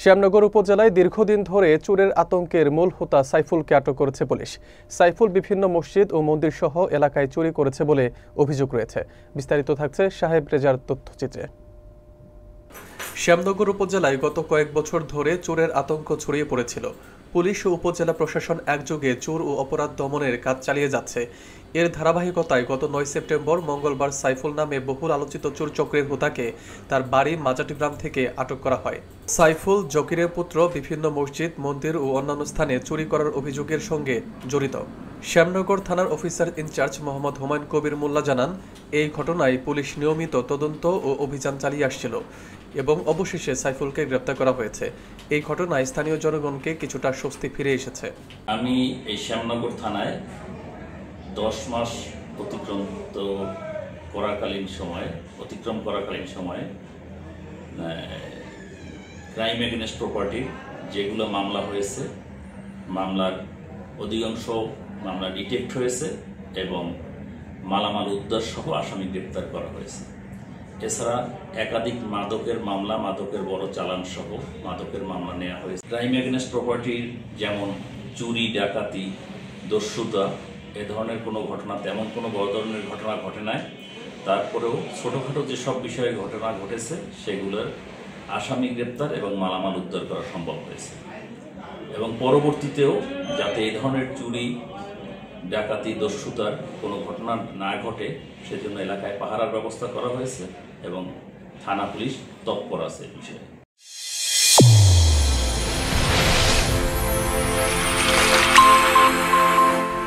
শ্যামনগর উপজেলায় দীর্ঘদিন ধরে চোরের আতঙ্কের মূল হোতা সাইফুলকে আটক করেছে পুলিশ। সাইফুল বিভিন্ন মসজিদ ও মন্দির সহ এলাকায় চুরি করেছে বলে অভিযোগ রয়েছে। বিস্তারিত থাকছে সাহেব রেজার তথ্যচিত্রে। শ্যামনগর উপজেলায় গত কয়েক বছর ধরে চোরের আতঙ্ক ছড়িয়ে পড়েছিল। পুলিশ ও উপজেলা প্রশাসন একযোগে চোর ও অপরাধ দমনের কাজ চালিয়ে যাচ্ছে। এর ধারাবাহিকতায় গত 9 সেপ্টেম্বর মঙ্গলবার সাইফুল নামে বহুল আলোচিত চোর চক্রের হোতাকে তার বাড়ি মাজাটিগ্রাম থেকে আটক করা হয়। সাইফুল জকিরের পুত্র বিভিন্ন মসজিদ, মন্দির ও অন্যান্য স্থানে চুরি করার অভিযোগের সঙ্গে জড়িত। শ্যামনগর থানার অফিসার ইনচার্জ মোহাম্মদ হুমায়ুন কবির মোল্লা জানান, এই ঘটনায় পুলিশ নিয়মিত তদন্ত ও অভিযান চালিয়ে আসছিল এবং অবশেষে সাইফুলকে গ্রেপ্তার করা হয়েছে। এই ঘটনায় স্থানীয় জনগণকে কিছুটা স্বস্তি ফিরে এসেছে। আমি এই শ্যামনগর থানায় 10 মাস অতিক্রম করাকালীন সময়ে ক্রাইম এগেইনস্ট প্রপার্টি যেগুলো মামলা হয়েছে, মামলার অধিকাংশ মামলা ডিটেক্ট হয়েছে এবং মালামাল উদ্ধার সহ আসামি গ্রেপ্তার করা হয়েছে। এছাড়া একাধিক মাদকের বড় চালান সহ মাদকের মামলা নেওয়া হয়েছে। ক্রাইম এগেইনস্ট প্রপার্টির যেমন চুরি, ডাকাতি, দস্যুতা এ ধরনের কোনো ঘটনা, তেমন কোনো বড় ধরনের ঘটনা ঘটে নাই। তারপরেও ছোটোখাটো যেসব বিষয়ে ঘটনা ঘটেছে সেগুলোর আসামি গ্রেপ্তার এবং মালামাল উদ্ধার করা সম্ভব হয়েছে এবং পরবর্তীতেও যাতে এই ধরনের চুরি, ডাকাতি, দস্যুতার কোনো ঘটনা না ঘটে সেজন্য এলাকায় পাহারার ব্যবস্থা করা হয়েছে এবং থানা পুলিশ তৎপর আছে বিষয়ে।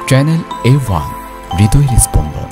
চ্যানেল A1 হৃদয়ের স্পন্দন।